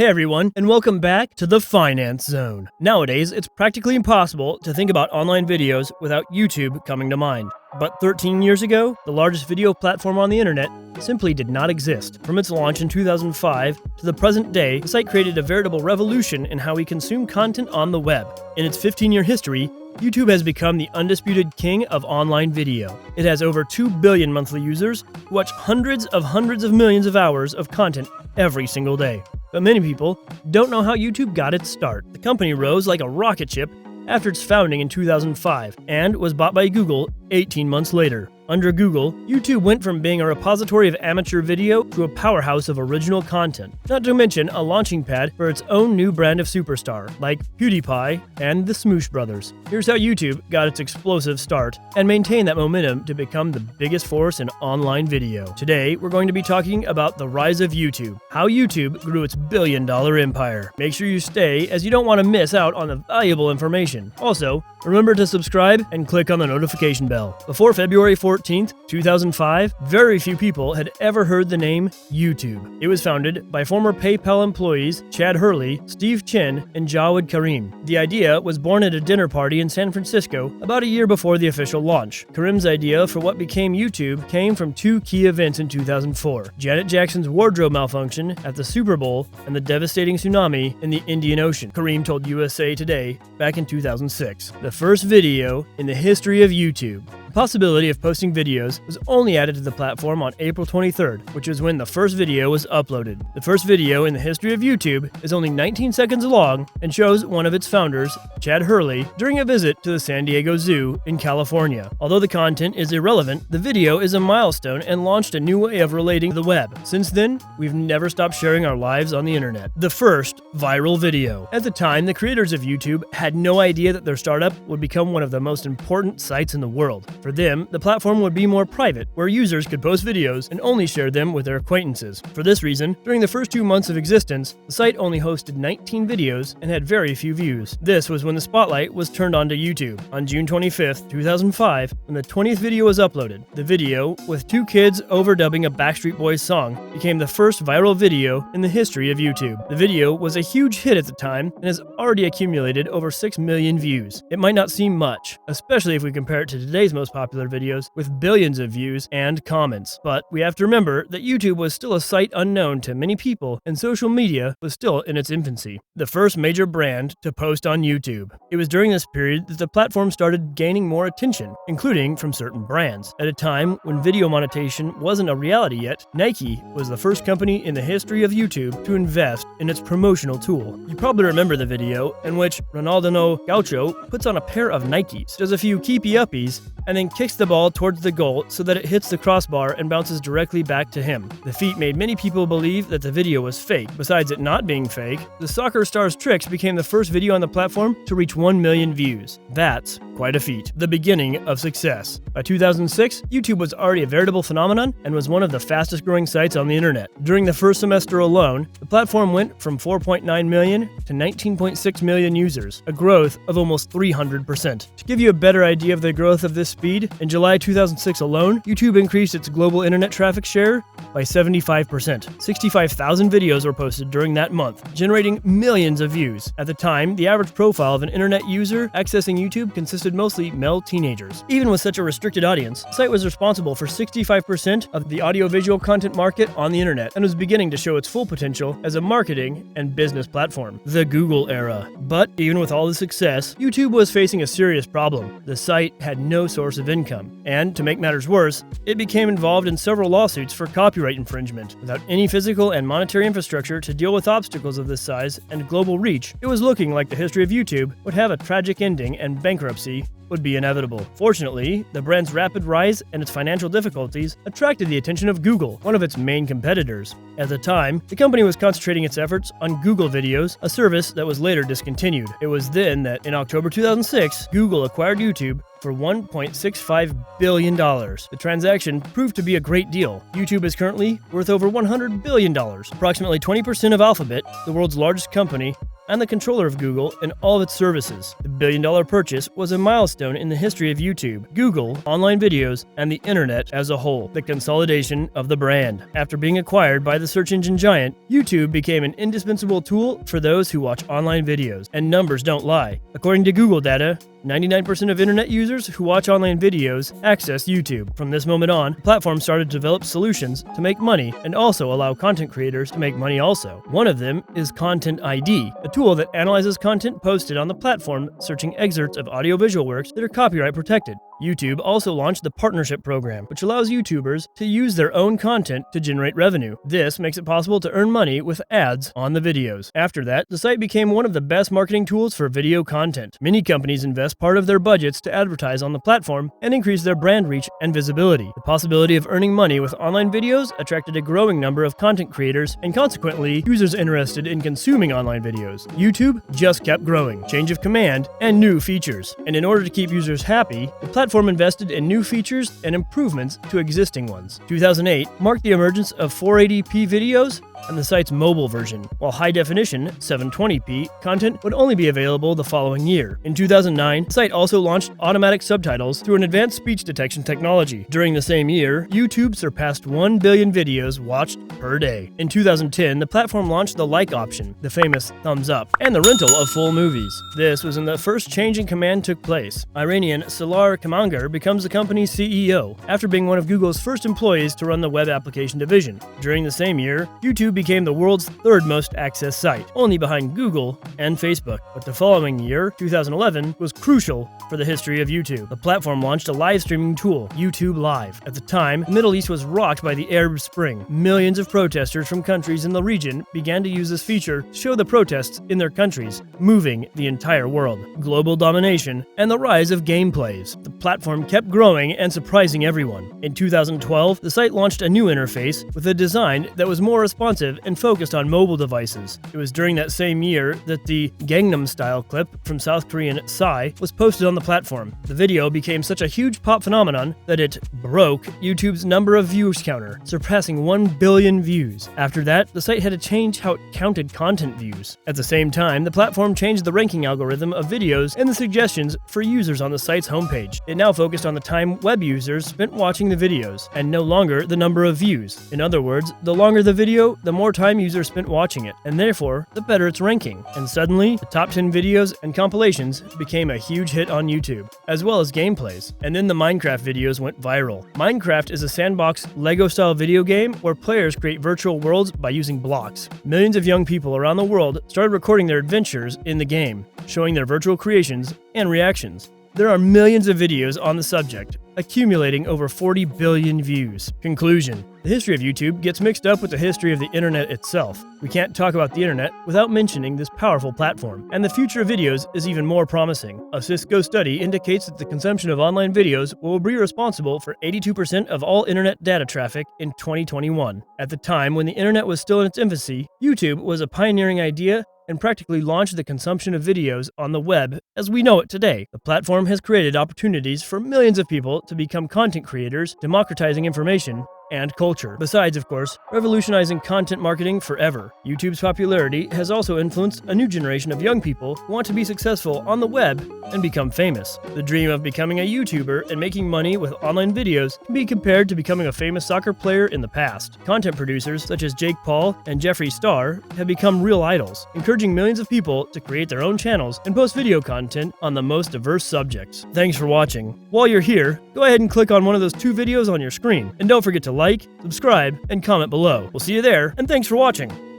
Hey everyone, and welcome back to the Finance Zone. Nowadays, it's practically impossible to think about online videos without YouTube coming to mind. But 13 years ago, the largest video platform on the internet simply did not exist. From its launch in 2005 to the present day, the site created a veritable revolution in how we consume content on the web. In its 15-year history, YouTube has become the undisputed king of online video. It has over 2 billion monthly users who watch hundreds of millions of hours of content every single day. But many people don't know how YouTube got its start. The company rose like a rocket ship after its founding in 2005 and was bought by Google 18 months later. Under Google, YouTube went from being a repository of amateur video to a powerhouse of original content, not to mention a launching pad for its own new brand of superstar, like PewDiePie and the Smoosh Brothers. Here's how YouTube got its explosive start and maintained that momentum to become the biggest force in online video. Today, we're going to be talking about the rise of YouTube, how YouTube grew its billion-dollar empire. Make sure you stay, as you don't want to miss out on the valuable information. Also, remember to subscribe and click on the notification bell. Before February 14th, 2005, very few people had ever heard the name YouTube. It was founded by former PayPal employees Chad Hurley, Steve Chen, and Jawed Karim. The idea was born at a dinner party in San Francisco about a year before the official launch. Karim's idea for what became YouTube came from two key events in 2004: Janet Jackson's wardrobe malfunction at the Super Bowl and the devastating tsunami in the Indian Ocean. Karim told USA Today back in 2006, "The first video in the history of YouTube." The possibility of posting videos was only added to the platform on April 23rd, which is when the first video was uploaded. The first video in the history of YouTube is only 19 seconds long and shows one of its founders, Chad Hurley, during a visit to the San Diego Zoo in California. Although the content is irrelevant, the video is a milestone and launched a new way of relating to the web. Since then, we've never stopped sharing our lives on the internet. The first viral video. At the time, the creators of YouTube had no idea that their startup would become one of the most important sites in the world. For them, the platform would be more private, where users could post videos and only share them with their acquaintances. For this reason, during the first 2 months of existence, the site only hosted 19 videos and had very few views. This was when the spotlight was turned on to YouTube. On June 25th, 2005, when the 20th video was uploaded, the video, with two kids overdubbing a Backstreet Boys song, became the first viral video in the history of YouTube. The video was a huge hit at the time and has already accumulated over 6 million views. It might not seem much, especially if we compare it to today's most popular videos with billions of views and comments. But we have to remember that YouTube was still a site unknown to many people and social media was still in its infancy. The first major brand to post on YouTube. It was during this period that the platform started gaining more attention, including from certain brands. At a time when video monetization wasn't a reality yet, Nike was the first company in the history of YouTube to invest in its promotional tool. You probably remember the video in which Ronaldinho Gaucho puts on a pair of Nikes, does a few keepy-uppies, and then kicks the ball towards the goal so that it hits the crossbar and bounces directly back to him. The feat made many people believe that the video was fake. Besides it not being fake, the soccer star's tricks became the first video on the platform to reach 1 million views. That's quite a feat. The beginning of success. By 2006, YouTube was already a veritable phenomenon and was one of the fastest growing sites on the internet. During the first semester alone, the platform went from 4.9 million to 19.6 million users, a growth of almost 300%. To give you a better idea of the growth of this speed, in July 2006 alone, YouTube increased its global internet traffic share by 75%. 65,000 videos were posted during that month, generating millions of views. At the time, the average profile of an internet user accessing YouTube consisted mostly male teenagers. Even with such a restricted audience, the site was responsible for 65% of the audiovisual content market on the internet and was beginning to show its full potential as a marketing and business platform. The Google era. But even with all the success, YouTube was facing a serious problem. The site had no source of income, and to make matters worse, it became involved in several lawsuits for copyright infringement. Without any physical and monetary infrastructure to deal with obstacles of this size and global reach, it was looking like the history of YouTube would have a tragic ending and bankruptcy would be inevitable. Fortunately, the brand's rapid rise and its financial difficulties attracted the attention of Google, one of its main competitors. At the time, the company was concentrating its efforts on Google Videos, a service that was later discontinued. It was then that, in October 2006, Google acquired YouTube for $1.65 billion. The transaction proved to be a great deal. YouTube is currently worth over $100 billion. Approximately 20% of Alphabet, the world's largest company, and the controller of Google and all of its services. The billion-dollar purchase was a milestone in the history of YouTube, Google, online videos, and the internet as a whole, the consolidation of the brand. After being acquired by the search engine giant, YouTube became an indispensable tool for those who watch online videos, and numbers don't lie. According to Google data, 99% of internet users who watch online videos access YouTube. From this moment on, the platform started to develop solutions to make money and also allow content creators to make money also. One of them is Content ID, a tool that analyzes content posted on the platform, searching excerpts of audiovisual works that are copyright protected. YouTube also launched the Partnership Program, which allows YouTubers to use their own content to generate revenue. This makes it possible to earn money with ads on the videos. After that, the site became one of the best marketing tools for video content. Many companies invest part of their budgets to advertise on the platform and increase their brand reach and visibility. The possibility of earning money with online videos attracted a growing number of content creators and consequently users interested in consuming online videos. YouTube just kept growing, change of command, and new features. And in order to keep users happy, the platform invested in new features and improvements to existing ones. 2008 marked the emergence of 480p videos and the site's mobile version, while high-definition 720p content would only be available the following year. In 2009, the site also launched automatic subtitles through an advanced speech detection technology. During the same year, YouTube surpassed 1 billion videos watched per day. In 2010, the platform launched the like option, the famous thumbs up, and the rental of full movies. This was when the first change in command took place. Iranian Salar Kamanger becomes the company's CEO, after being one of Google's first employees to run the web application division. During the same year, YouTube became the world's third most accessed site, only behind Google and Facebook. But the following year, 2011, was crucial for the history of YouTube. The platform launched a live streaming tool, YouTube Live. At the time, the Middle East was rocked by the Arab Spring. Millions of protesters from countries in the region began to use this feature to show the protests in their countries, moving the entire world. Global domination and the rise of gameplays. The platform kept growing and surprising everyone. In 2012, the site launched a new interface with a design that was more responsive and focused on mobile devices. It was during that same year that the Gangnam Style clip from South Korean Psy was posted on the platform. The video became such a huge pop phenomenon that it broke YouTube's number of views counter, surpassing 1 billion views. After that, the site had to change how it counted content views. At the same time, the platform changed the ranking algorithm of videos and the suggestions for users on the site's homepage. It now focused on the time web users spent watching the videos, and no longer the number of views. In other words, the longer the video, the more time users spent watching it, and therefore, the better its ranking. And suddenly, the top 10 videos and compilations became a huge hit on YouTube, as well as gameplays. And then the Minecraft videos went viral. Minecraft is a sandbox Lego-style video game where players create virtual worlds by using blocks. Millions of young people around the world started recording their adventures in the game, showing their virtual creations and reactions. There are millions of videos on the subject, accumulating over 40 billion views. Conclusion: the history of YouTube gets mixed up with the history of the internet itself. We can't talk about the internet without mentioning this powerful platform, and the future of videos is even more promising. A Cisco study indicates that the consumption of online videos will be responsible for 82% of all internet data traffic in 2021. At the time when the internet was still in its infancy, YouTube was a pioneering idea and practically launched the consumption of videos on the web as we know it today. The platform has created opportunities for millions of people to become content creators, democratizing information and culture. Besides, of course, revolutionizing content marketing forever. YouTube's popularity has also influenced a new generation of young people who want to be successful on the web and become famous. The dream of becoming a YouTuber and making money with online videos can be compared to becoming a famous soccer player in the past. Content producers such as Jake Paul and Jeffree Star have become real idols, encouraging millions of people to create their own channels and post video content on the most diverse subjects. Thanks for watching. While you're here, go ahead and click on one of those 2 videos on your screen, and don't forget to like, subscribe, and comment below. We'll see you there, and thanks for watching.